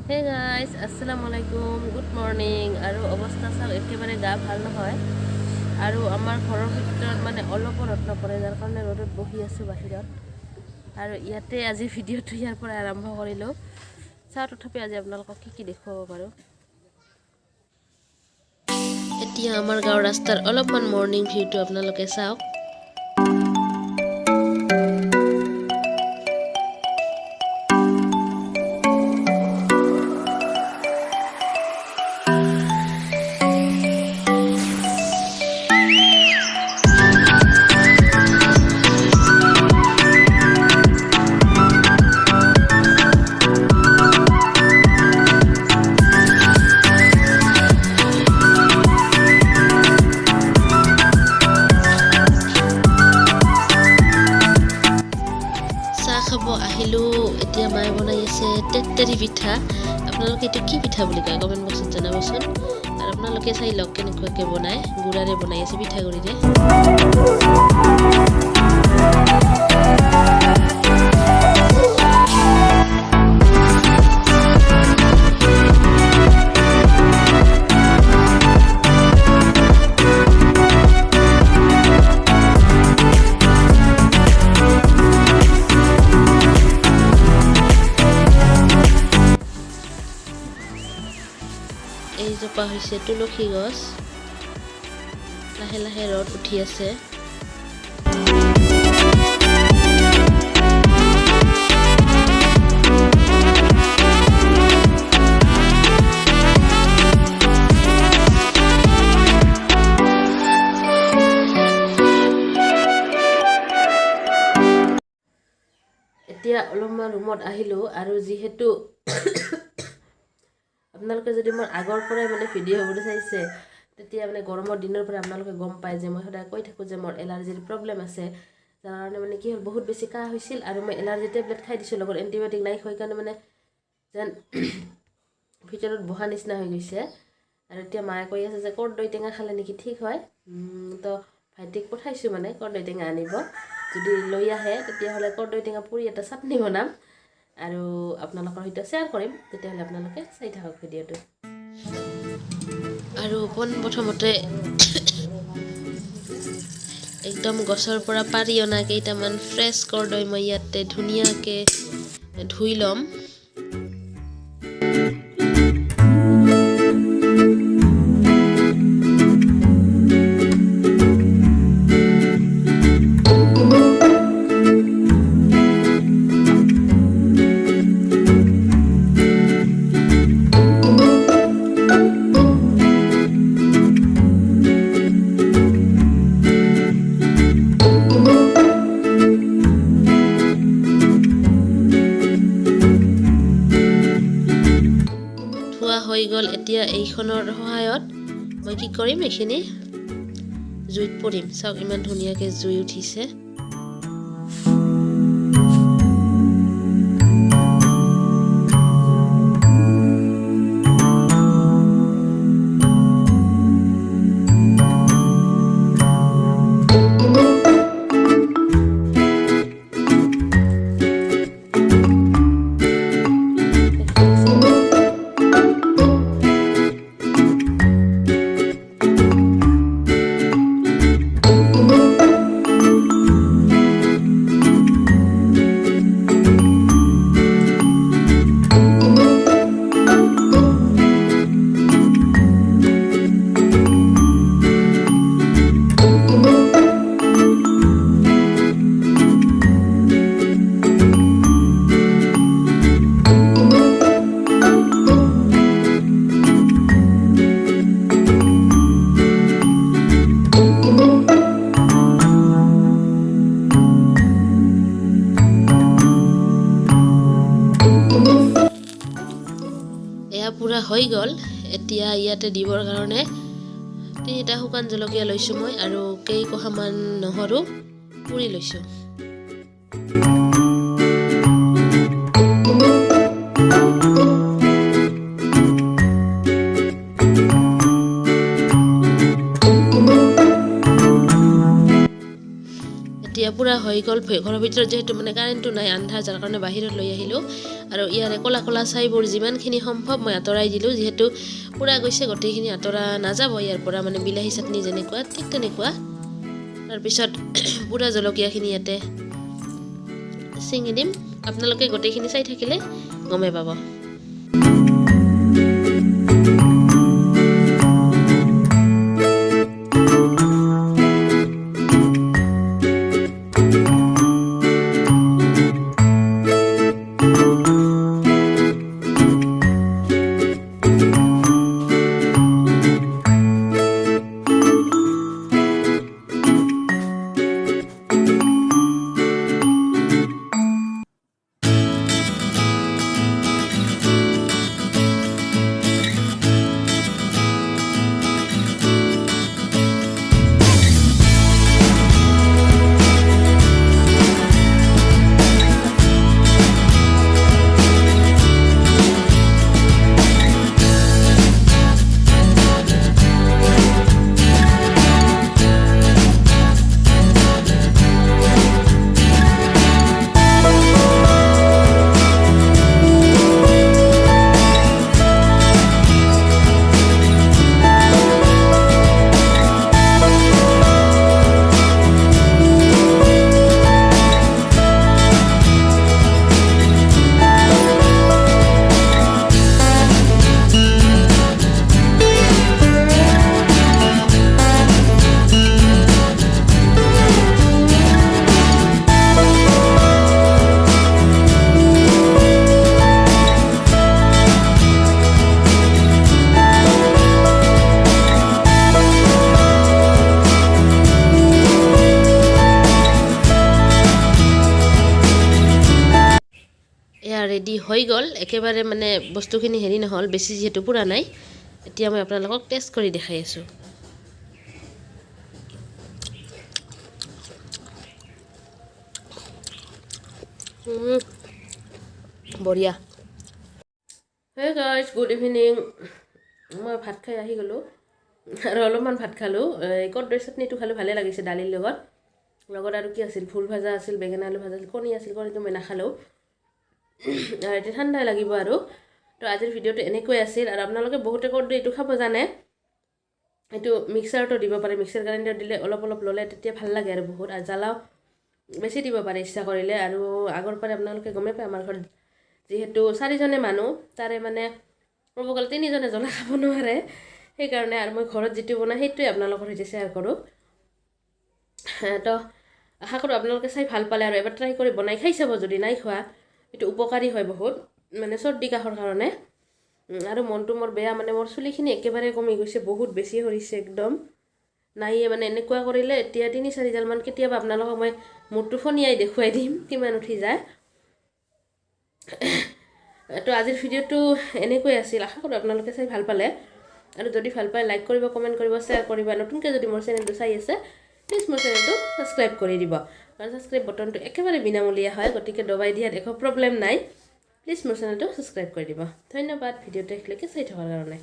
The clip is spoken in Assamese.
হে গাইজ আসসালামু আলাইকুম গুড মৰ্ণিং আৰু অৱস্থা চাওক একেবাৰে গা ভাল নহয় আৰু আমাৰ ঘৰৰ ভিতৰত মানে অলপো ৰ'দ নপৰে যাৰ কাৰণে ৰ'দত বহি আছোঁ বাহিৰত আৰু ইয়াতে আজি ভিডিঅ'টো ইয়াৰ পৰা আৰম্ভ কৰিলোঁ চাওঁ তথাপি আজি আপোনালোকক কি দেখুৱাব পাৰোঁ এতিয়া আমাৰ গাঁৱৰ ৰাস্তাৰ অলপমান মৰ্ণিং ভিউটো আপোনালোকে চাওক খাব আহিলোঁ এতিয়া মায়ে বনাই আছে তেতেৰি পিঠা আপোনালোকে এইটো কি পিঠা বুলি কয় কমেণ্ট বক্সত জনাবচোন আৰু আপোনালোকে চাই লওক কেনেকুৱাকৈ বনায় গুড়াৰে বনাই আছে পিঠাগুড়িৰে এইজোপা হৈছে তুলসী গছ লাহে লাহে ৰ'দ উঠি আছে এতিয়া অলপমান ৰুমত আহিলোঁ আৰু যিহেতু আপোনালোকে যদি মোৰ আগৰ পৰাই মানে ভিডিঅ'বোৰ চাইছে তেতিয়া মানে গৰমৰ দিনৰ পৰা আপোনালোকে গম পায় যে মই সদায় কৈ থাকোঁ যে মোৰ এলাৰ্জিৰ প্ৰব্লেম আছে যাৰ কাৰণে মানে কি হ'ল বহুত বেছি কাহ হৈছিল আৰু মই এলাৰ্জি টেবলেট খাই দিছোঁ লগত এণ্টিবায়'টিক নাই হৈ কাৰণে মানে যেন ভিতৰত বহা নিচিনা হৈ গৈছে আৰু এতিয়া মায়ে কৈ আছে যে কৰ্দৈ টেঙা খালে নেকি ঠিক হয় তো ভাইটিক পঠাইছোঁ মানে কৰ্দৈ টেঙা আনিব যদি লৈ আহে তেতিয়াহ'লে কৰ্দৈ টেঙা পুৰি এটা চাটনি বনাম আৰু আপোনালোকৰ সৈতে শ্বেয়াৰ কৰিম তেতিয়াহ'লে আপোনালোকে চাই থাকক ভিডিঅ'টো আৰু পোনপ্ৰথমতে একদম গছৰ পৰা পাৰি অনা কেইটামান ফ্ৰেছ কৰ্দৈ মই ইয়াতে ধুনীয়াকৈ ধুই ল'ম হৈ গ'ল এতিয়া এইখনৰ সহায়ত মই কি কৰিম এইখিনি জুইত পৰিম চাওক ইমান ধুনীয়াকৈ জুই উঠিছে পুৰা হৈ গ'ল এতিয়া ইয়াতে দিবৰ কাৰণে তিনিটা শুকান জলকীয়া লৈছোঁ মই আৰু কেইকহামান নহৰু পুৰি লৈছোঁ এতিয়া পুৰা হৈ গ'ল ঘৰৰ ভিতৰত যেহেতু মানে কাৰেণ্টটো নাই আন্ধাৰ যাৰ কাৰণে বাহিৰত লৈ আহিলোঁ আৰু ইয়াৰে ক'লা ক'লা ছাইবোৰ যিমানখিনি সম্ভৱ মই আঁতৰাই দিলোঁ যিহেতু পুৰা গৈছে গোটেইখিনি আঁতৰা নাযাব ইয়াৰ পৰা মানে বিলাহী চাটনি যেনেকুৱা ঠিক তেনেকুৱা তাৰপিছত পুৰা জলকীয়াখিনি ইয়াতে ছিঙি দিম আপোনালোকে গোটেইখিনি চাই থাকিলে গমে পাব ৰেডি হৈ গ'ল একেবাৰে মানে বস্তুখিনি হেৰি নহ'ল বেছি যেহেতু পুৰা নাই এতিয়া মই আপোনালোকক টেষ্ট কৰি দেখাই আছোঁ বঢ়িয়া হে গাইজ গুড ইভিনিং মই ভাত খাই আহি গ'লোঁ আৰু অলপমান ভাত খালোঁ কৰ্দৈ চাটনিটো খালোঁ ভালে লাগিছে দালিৰ লগত আৰু কি আছিল ফুল ভাজা আছিল বেঙেনা আলু ভাজা আছিল কণীটো মই নাখালোঁ আৰু এতিয়া ঠাণ্ডাই লাগিব আৰু তো আজিৰ ভিডিঅ'টো এনেকৈ আছিল আৰু আপোনালোকে বহুতে কৰ্দৈ এইটো খাব জানে এইটো মিক্সাৰতো দিব পাৰে মিক্সাৰ গ্ৰাইণ্ডাৰ দিলে অলপ ল'লে তেতিয়া ভাল লাগে আৰু বহুত আৰু জ্বালাও বেছি দিব পাৰে ইচ্ছা কৰিলে আৰু আগৰ পৰাই আপোনালোকে গমে পায় আমাৰ ঘৰত যিহেতু 4জনে মানুহ তাৰে মানে ক'ব গ'লে 3জনে জ্বলা খাব নোৱাৰে সেইকাৰণে আৰু মই ঘৰত যিটো বনাই সেইটোৱে আপোনালোকৰ সৈতে শ্বেয়াৰ কৰোঁ তো আশা কৰোঁ আপোনালোকে চাই ভাল পালে আৰু এবাৰ ট্ৰাই কৰি বনাই খাই চাব যদি নাই খোৱা এইটো উপকাৰী হয় বহুত মানে চৰ্দি কাহৰ কাৰণে আৰু মনটো মোৰ বেয়া মানে মোৰ চুলিখিনি একেবাৰে কমি গৈছে বহুত বেছি সৰিছে একদম নাইয়ে মানে এনেকুৱা কৰিলে এতিয়া 3-4ডালমান কেতিয়াবা আপোনালোকক মই মূৰটো ফনিয়াই দেখুৱাই দিম কিমান উঠি যায় তো আজিৰ ভিডিঅ'টো এনেকৈ আছিল আশা কৰোঁ আপোনালোকে চাই ভাল পালে আৰু যদি ভাল পায় লাইক কৰিব কমেণ্ট কৰিব শ্বেয়াৰ কৰিব নতুনকৈ যদি মোৰ চেনেলটো চাই আছে প্লিজ মোৰ চেনেলটো ছাবস্ক্ৰাইব কৰি দিব কাৰণ ছাবস্ক্ৰাইব বটনটো একেবাৰে বিনামূলীয়া হয় গতিকে দবাই দিয়াত একো প্ৰব্লেম নাই প্লিজ মোৰ চেনেলটো ছাবস্ক্ৰাইব কৰি দিব ধন্যবাদ ভিডিঅ'টো একেলগে চাই থকাৰ কাৰণে